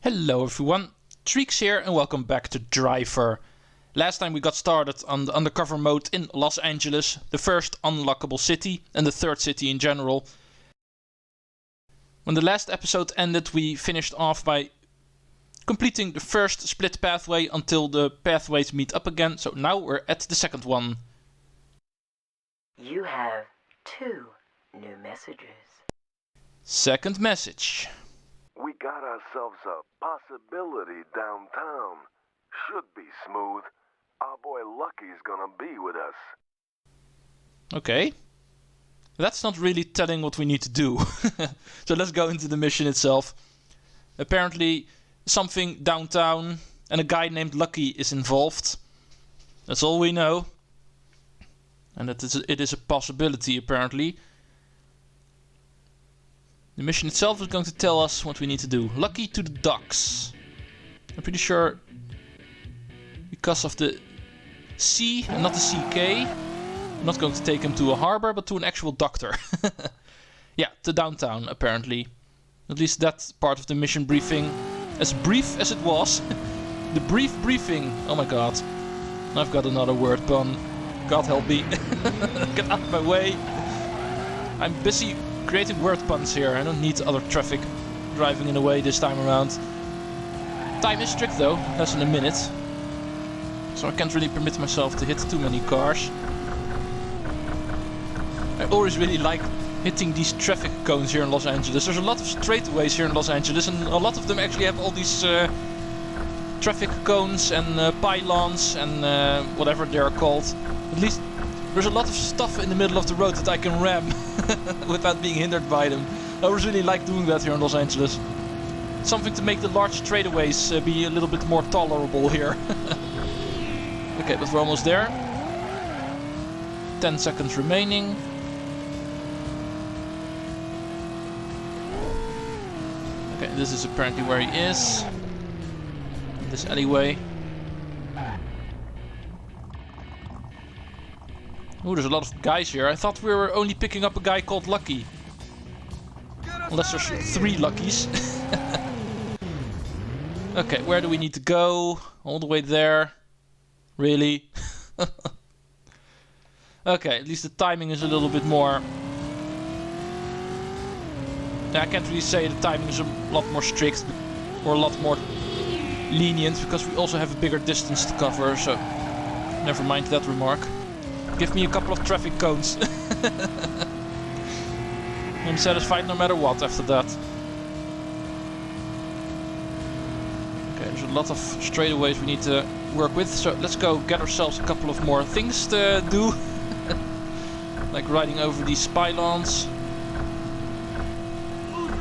Hello everyone, Treecks here and welcome back to Driver. Last time we got started on the Undercover mode in Los Angeles, the first unlockable city and the third city in general. When the last episode ended, we finished off by completing the first split pathway until the pathways meet up again, so now we're at the second one. You have 2 new messages. Second message. We got ourselves a possibility downtown. Should be smooth. Our boy Lucky's gonna be with us. Okay. That's not really telling what we need to do. So let's go into the mission itself. Apparently something downtown and a guy named Lucky is involved. That's all we know. And it is a possibility apparently. The mission itself is going to tell us what we need to do. Lucky to the docks. I'm pretty sure because of the C and not the CK. I'm not going to take him to a harbor, but to an actual doctor. Yeah, to downtown apparently. At least that part of the mission briefing. As brief as it was. The brief briefing. Oh my god. I've got another word pun. God help me. Get out of my way. I'm busy creating word puns here. I don't need other traffic driving in the way this time around. Time is strict though, less than a minute. So I can't really permit myself to hit too many cars. I always really like hitting these traffic cones here in Los Angeles. There's a lot of straightaways here in Los Angeles and a lot of them actually have all these traffic cones and pylons and whatever they're called. At least there's a lot of stuff in the middle of the road that I can ram without being hindered by them. I always really like doing that here in Los Angeles. Something to make the large straightaways be a little bit more tolerable here. Okay, but we're almost there. 10 seconds remaining. Okay, this is apparently where he is. This alleyway. Oh, there's a lot of guys here. I thought we were only picking up a guy called Lucky. Unless there's 3 Luckies. Okay, where do we need to go? All the way there. Really? Okay, at least the timing is a little bit more... I can't really say the timing is a lot more strict or a lot more lenient because we also have a bigger distance to cover, so never mind that remark. Give me a couple of traffic cones. I'm satisfied no matter what after that. Okay, there's a lot of straightaways we need to work with, so let's go get ourselves a couple of more things to do. Like riding over these pylons.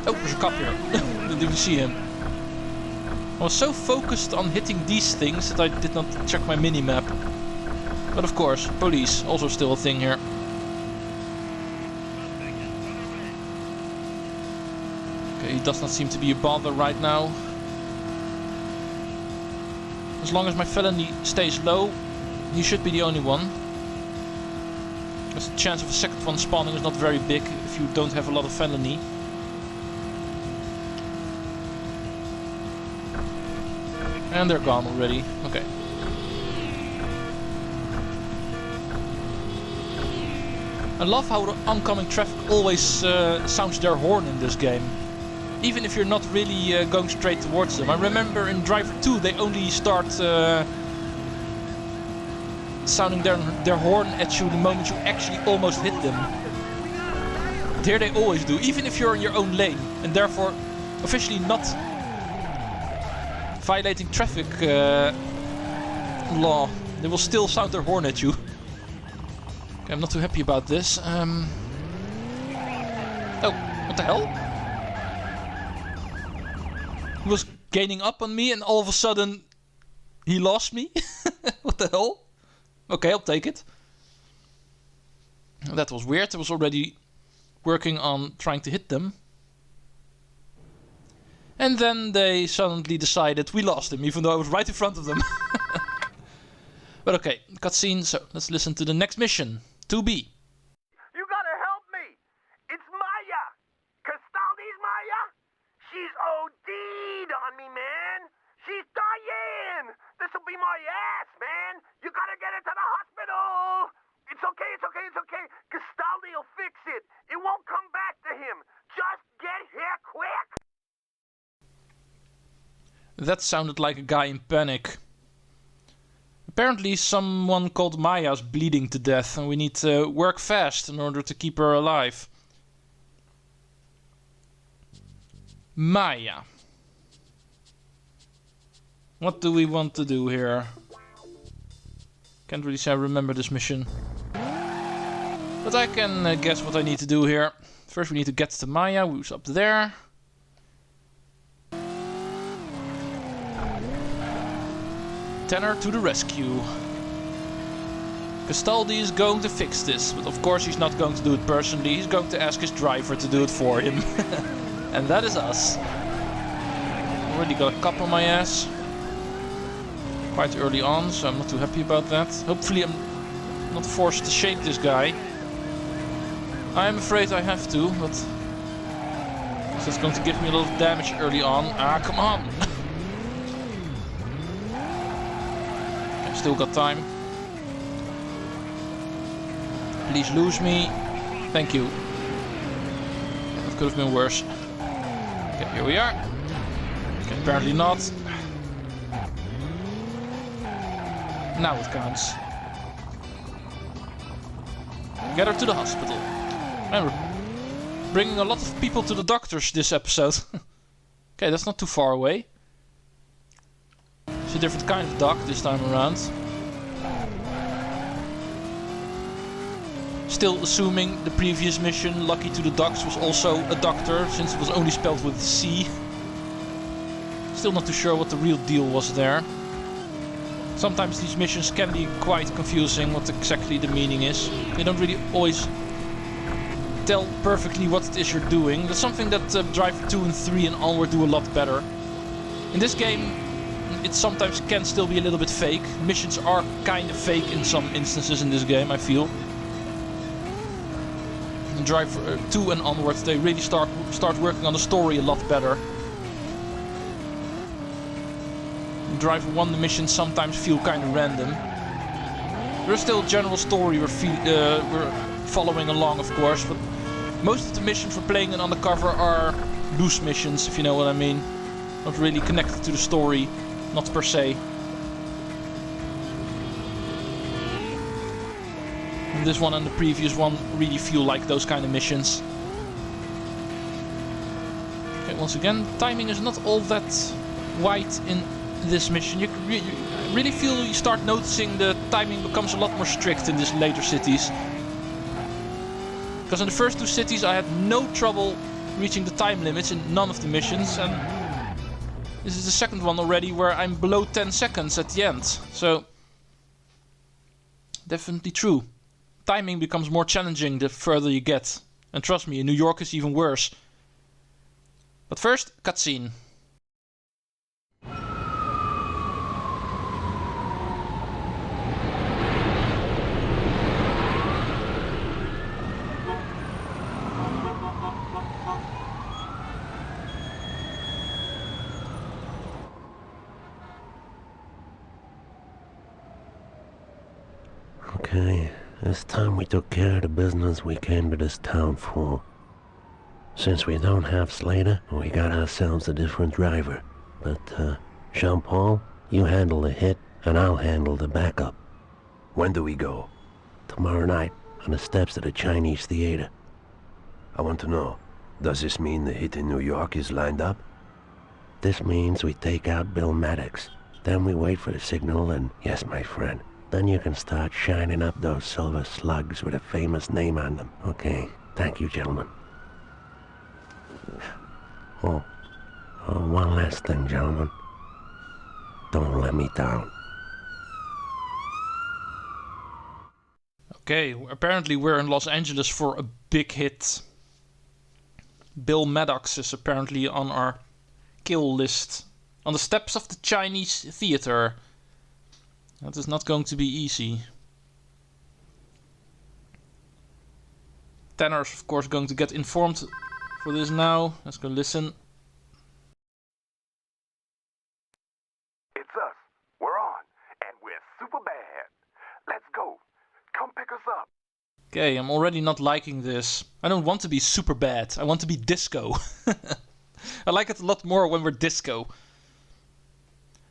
Oh, there's a cop here. Didn't even see him. I was so focused on hitting these things that I did not check my mini-map. But of course, police, also still a thing here. Okay, he does not seem to be a bother right now. As long as my felony stays low, he should be the only one. Because the chance of a second one spawning is not very big if you don't have a lot of felony. And they're gone already. Okay. I love how the oncoming traffic always sounds their horn in this game. Even if you're not really going straight towards them. I remember in Driver 2 they only start sounding their horn at you the moment you actually almost hit them. But here they always do, even if you're in your own lane and therefore officially not violating traffic law. They will still sound their horn at you. Okay, I'm not too happy about this. Oh, what the hell? He was gaining up on me and all of a sudden he lost me? What the hell? Okay, I'll take it. That was weird. I was already working on trying to hit them. And then they suddenly decided we lost him, even though I was right in front of them. But okay, cutscene, so let's listen to the next mission. 2B. You gotta help me! It's Maya! Castaldi's Maya? She's OD'd on me, man! That sounded like a guy in panic. Apparently someone called Maya is bleeding to death and we need to work fast in order to keep her alive. Maya. What do we want to do here? Can't really say I remember this mission. But I can guess what I need to do here. First we need to get to Maya, who's up there. Tanner to the rescue. Castaldi is going to fix this, but of course he's not going to do it personally. He's going to ask his driver to do it for him. And that is us. Already got a cop on my ass. Quite early on, so I'm not too happy about that. Hopefully I'm not forced to shake this guy. I'm afraid I have to, but that's going to give me a lot of damage early on. Ah, come on! I've still got time. Please lose me. Thank you. That could have been worse. Okay, here we are. Okay, apparently not. Now it counts. Get her to the hospital. And we're bringing a lot of people to the doctors this episode. Okay, that's not too far away. It's a different kind of doc this time around. Still assuming the previous mission, Lucky to the Docks, was also a doctor, since it was only spelled with C. Still not too sure what the real deal was there. Sometimes these missions can be quite confusing what exactly the meaning is. They don't really always tell perfectly what it is you're doing. That's something that Driver 2 and 3 and onward do a lot better. In this game, it sometimes can still be a little bit fake. Missions are kind of fake in some instances in this game, I feel. In Driver 2 and onwards, they really start working on the story a lot better. In Driver 1, the missions sometimes feel kind of random. There's still a general story we're following along, of course, but most of the missions for playing an Undercover are loose missions, if you know what I mean. Not really connected to the story, not per se. And this one and the previous one really feel like those kind of missions. Okay, once again, timing is not all that wide in this mission. You really feel you start noticing the timing becomes a lot more strict in these later cities. Because in the first two cities I had no trouble reaching the time limits in none of the missions, and this is the second one already where I'm below 10 seconds at the end. So, definitely true. Timing becomes more challenging the further you get. And trust me, in New York it's even worse. But first, cutscene. Okay, it's time we took care of the business we came to this town for. Since we don't have Slater, we got ourselves a different driver. But, Jean-Paul, you handle the hit, and I'll handle the backup. When do we go? Tomorrow night, on the steps of the Chinese theater. I want to know, does this mean the hit in New York is lined up? This means we take out Bill Maddox. Then we wait for the signal and, yes, my friend, then you can start shining up those silver slugs with a famous name on them. Okay, thank you, gentlemen. Oh, one last thing, gentlemen. Don't let me down. Okay, apparently we're in Los Angeles for a big hit. Bill Maddox is apparently on our kill list. On the steps of the Chinese theater. That is not going to be easy. Tanner's of course going to get informed for this now. Let's go listen. It's us. We're on. And we're super bad. Let's go. Come pick us up. Okay, I'm already not liking this. I don't want to be super bad. I want to be disco. I like it a lot more when we're disco.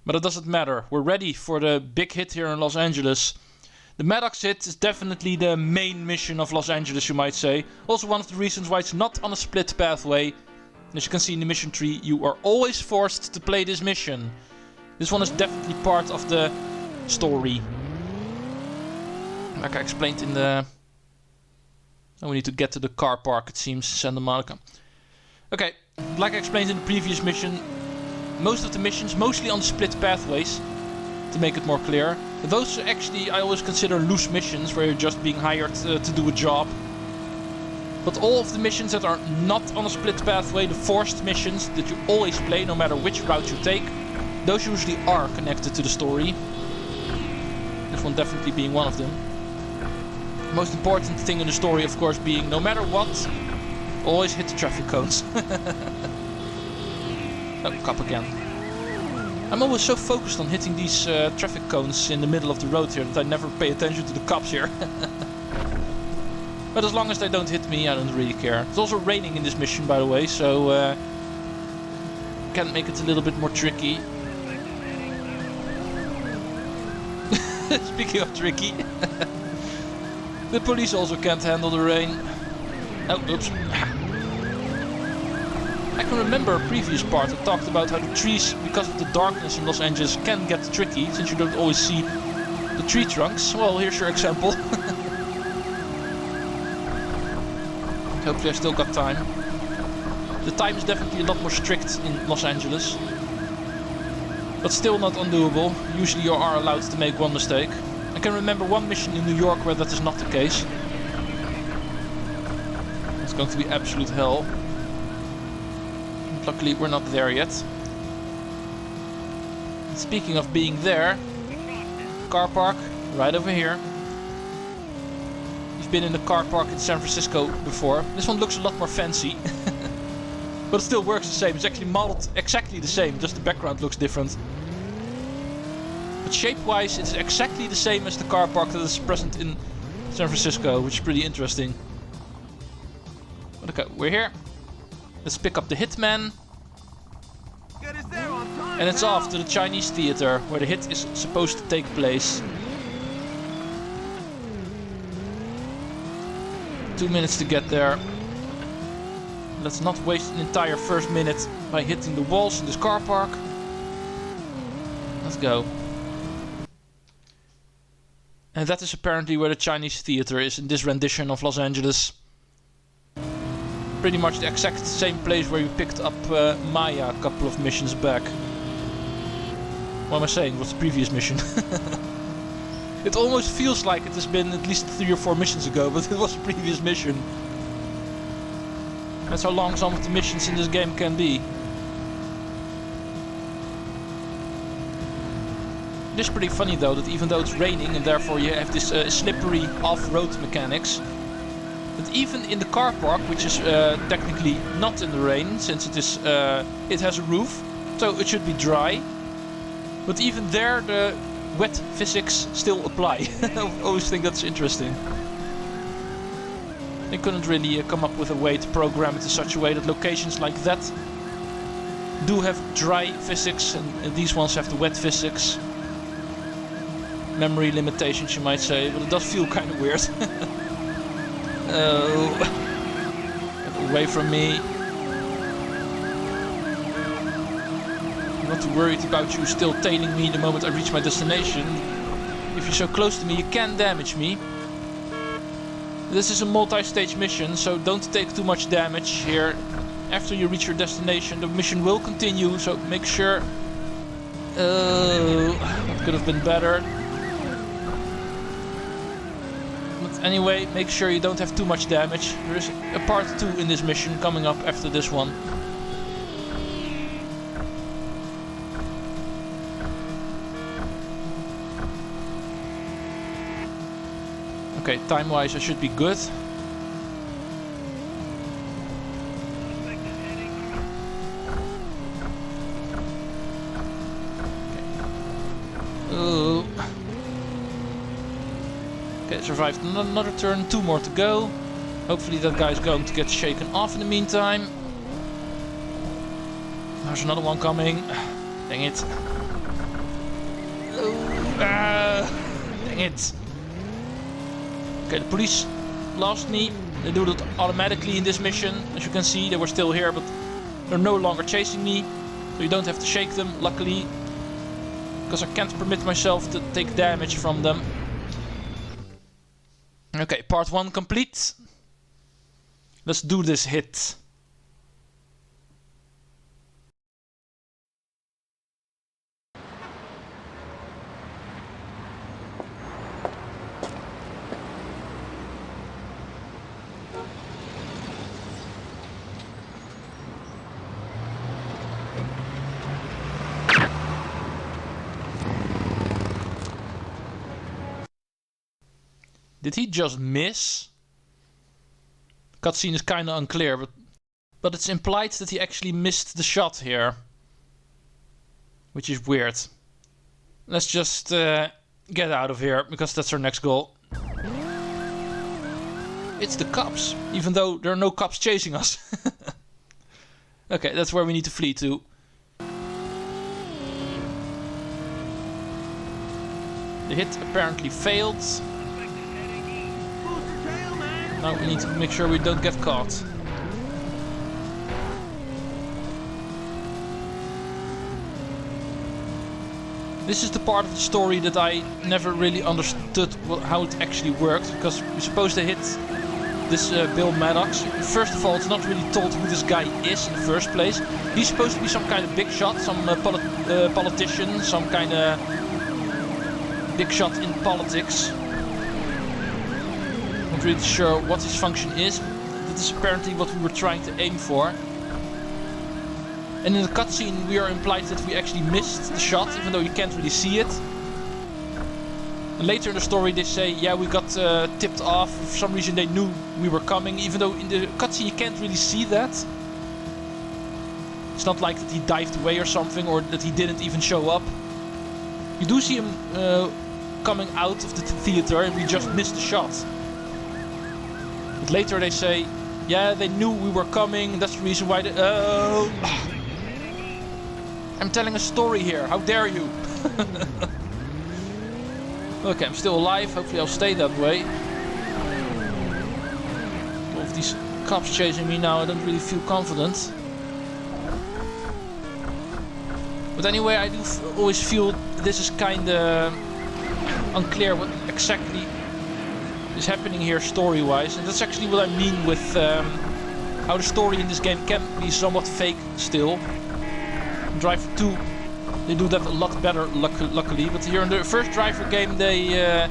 But it doesn't matter. We're ready for the big hit here in Los Angeles. The Maddox hit is definitely the main mission of Los Angeles, you might say. Also one of the reasons why it's not on a split pathway. As you can see in the mission tree, you are always forced to play this mission. This one is definitely part of the story. Like I explained in the... Oh, we need to get to the car park, it seems, Santa Monica. Okay, like I explained in the previous mission, most of the missions, mostly on the split pathways, to make it more clear. Those actually I always consider loose missions, where you're just being hired to do a job. But all of the missions that are not on a split pathway, the forced missions that you always play, no matter which route you take, those usually are connected to the story. This one definitely being one of them. The most important thing in the story, of course, being no matter what, always hit the traffic cones. Oh, cop again. I'm always so focused on hitting these traffic cones in the middle of the road here that I never pay attention to the cops here. But as long as they don't hit me, I don't really care. It's also raining in this mission, by the way, so can make it a little bit more tricky. Speaking of tricky, the police also can't handle the rain. Oh, oops. I can remember a previous part that talked about how the trees, because of the darkness in Los Angeles, can get tricky, since you don't always see the tree trunks. Well, here's your example. Hopefully I still got time. The time is definitely a lot more strict in Los Angeles. But still not undoable. Usually you are allowed to make one mistake. I can remember one mission in New York where that is not the case. It's going to be absolute hell. Luckily we're not there yet. Speaking of being there, car park right over here. You've been in the car park in San Francisco before. This one looks a lot more fancy. But it still works the same. It's actually modeled exactly the same, just the background looks different. But shape-wise, it's exactly the same as the car park that is present in San Francisco, which is pretty interesting. But okay, we're here. Let's pick up the hitman. And it's off to the Chinese theater, where the hit is supposed to take place. 2 minutes to get there. Let's not waste an entire first minute by hitting the walls in this car park. Let's go. And that is apparently where the Chinese theater is in this rendition of Los Angeles. Pretty much the exact same place where you picked up Maya a couple of missions back. What am I saying? What's the previous mission? It almost feels like it has been at least 3 or 4 missions ago, but it was a previous mission. That's how long some of the missions in this game can be. It is pretty funny though that even though it's raining and therefore you have this slippery off-road mechanics, that even in the car park, which is technically not in the rain since it has a roof, so it should be dry, but even there the wet physics still apply. I always think that's interesting. They couldn't really come up with a way to program it in such a way that locations like that do have dry physics and these ones have the wet physics. Memory limitations, you might say, but it does feel kind of weird. Oh, get away from me. I'm not too worried about you still tailing me the moment I reach my destination. If you're so close to me, you can damage me. This is a multi-stage mission, so don't take too much damage here. After you reach your destination, the mission will continue, so make sure... that could have been better. But anyway, make sure you don't have too much damage. There is a part 2 in this mission coming up after this one. Okay, time-wise I should be good. Okay, survived another turn, 2 more to go. Hopefully that guy's going to get shaken off in the meantime. There's another one coming. Dang it. Dang it. Okay, the police lost me. They do that automatically in this mission. As you can see, they were still here, but they're no longer chasing me. So you don't have to shake them, luckily. Because I can't permit myself to take damage from them. Okay, part 1 complete. Let's do this hit. Did he just miss? Cutscene is kinda unclear, but it's implied that he actually missed the shot here. Which is weird. Let's just get out of here, because that's our next goal. It's the cops, even though there are no cops chasing us. Okay, that's where we need to flee to. The hit apparently failed. Now we need to make sure we don't get caught. This is the part of the story that I never really understood how it actually worked, because we're supposed to hit this Bill Maddox. First of all, it's not really told who this guy is in the first place. He's supposed to be some kind of big shot, some politician, some kind of big shot in politics. Not really sure what his function is. That is apparently what we were trying to aim for. And in the cutscene we are implied that we actually missed the shot, even though you can't really see it. And later in the story they say, yeah, we got tipped off. For some reason they knew we were coming, even though in the cutscene you can't really see that. It's not like that he dived away or something, or that he didn't even show up. You do see him coming out of the theater, and we just missed the shot. But later they say, yeah, they knew we were coming, that's the reason why they... I'm telling a story here, how dare you? Okay, I'm still alive, hopefully I'll stay that way. With these cops chasing me now, I don't really feel confident. But anyway, I do always feel this is kinda unclear what exactly is happening here story-wise, and that's actually what I mean with how the story in this game can be somewhat fake still. In Driver 2 they do that a lot better, luckily, but here in the first Driver game they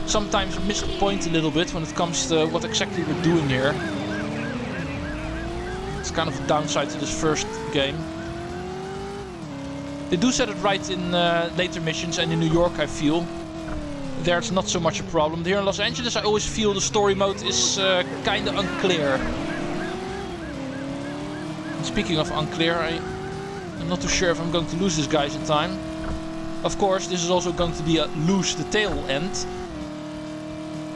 sometimes miss the point a little bit when it comes to what exactly we're doing here. It's kind of a downside to this first game. They do set it right in later missions, and in New York I feel. There it's not so much a problem. Here in Los Angeles I always feel the story mode is kinda unclear. And speaking of unclear, I'm not too sure if I'm going to lose these guys in time. Of course, this is also going to be a lose the tail end.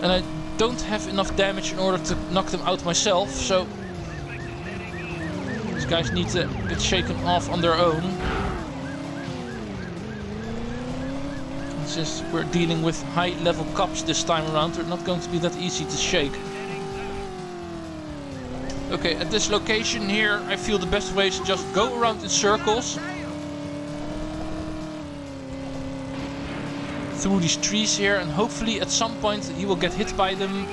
And I don't have enough damage in order to knock them out myself, so these guys need to get shaken off on their own. Since we're dealing with high-level cops this time around, they're not going to be that easy to shake. Okay, at this location here, I feel the best way is to just go around in circles. Through these trees here, and hopefully at some point he will get hit by them.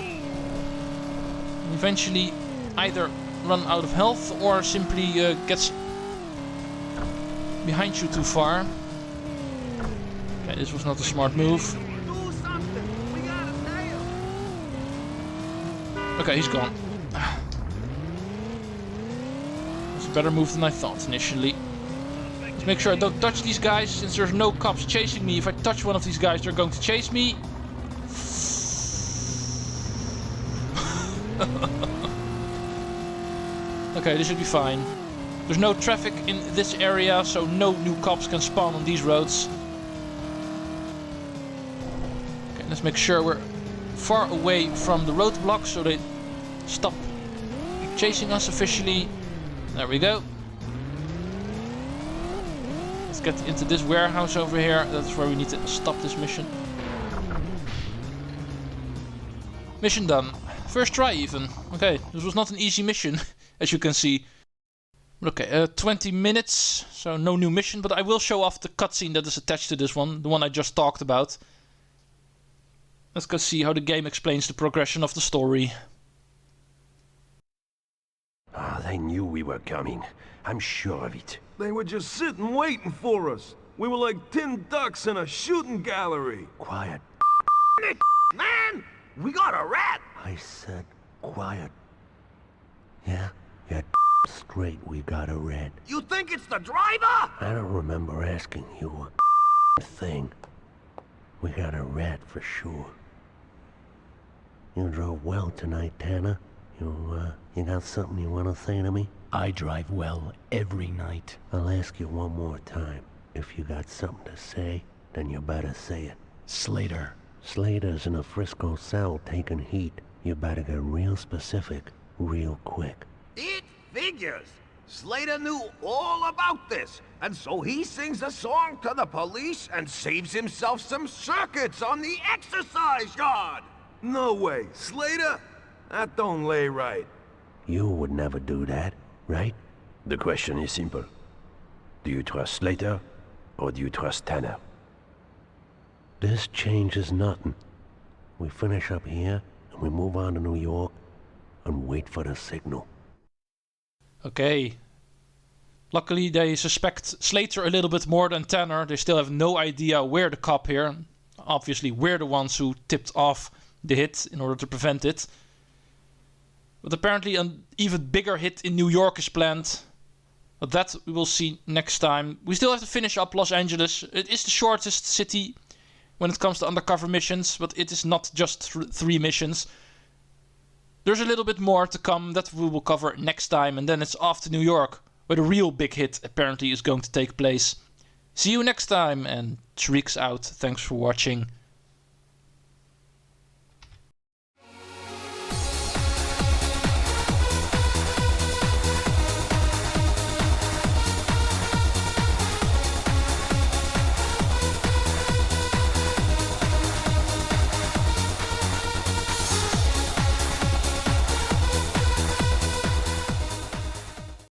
And eventually either run out of health or simply gets behind you too far. Okay, this was not a smart move. Okay, he's gone. That's a better move than I thought initially. Let's make sure I don't touch these guys, since there's no cops chasing me. If I touch one of these guys, they're going to chase me. Okay, this should be fine. There's no traffic in this area, so no new cops can spawn on these roads. Let's make sure we're far away from the roadblocks so they stop chasing us officially. There we go. Let's get into this warehouse over here. That's where we need to stop this mission. Mission done. First try even. Okay, this was not an easy mission, as you can see. Okay, 20 minutes, so no new mission, but I will show off the cutscene that is attached to this one, the one I just talked about. Let's go see how the game explains the progression of the story. Ah, they knew we were coming. I'm sure of it. They were just sitting waiting for us. We were like tin ducks in a shooting gallery. Quiet. Man, we got a rat. I said quiet. Yeah, you're straight, we got a red. You think it's the driver? I don't remember asking you a thing. We got a rat for sure. You drove well tonight, Tanner. You got something you want to say to me? I drive well every night. I'll ask you one more time. If you got something to say, then you better say it. Slater. Slater's in a Frisco cell taking heat. You better get real specific, real quick. It figures. Slater knew all about this, and so he sings a song to the police and saves himself some circuits on the exercise yard. No way. Slater? That don't lay right. You would never do that, right? The question is simple. Do you trust Slater, or do you trust Tanner? This changes nothing. We finish up here, and we move on to New York, and wait for the signal. Okay. Luckily they suspect Slater a little bit more than Tanner. They still have no idea we're the cop here. Obviously we're the ones who tipped off the hit in order to prevent it. But apparently an even bigger hit in New York is planned. But that we will see next time. We still have to finish up Los Angeles. It is the shortest city when it comes to undercover missions, but it is not just 3 missions. There's a little bit more to come that we will cover next time, and then it's off to New York, where the real big hit apparently is going to take place. See you next time, and Treecks out. Thanks for watching.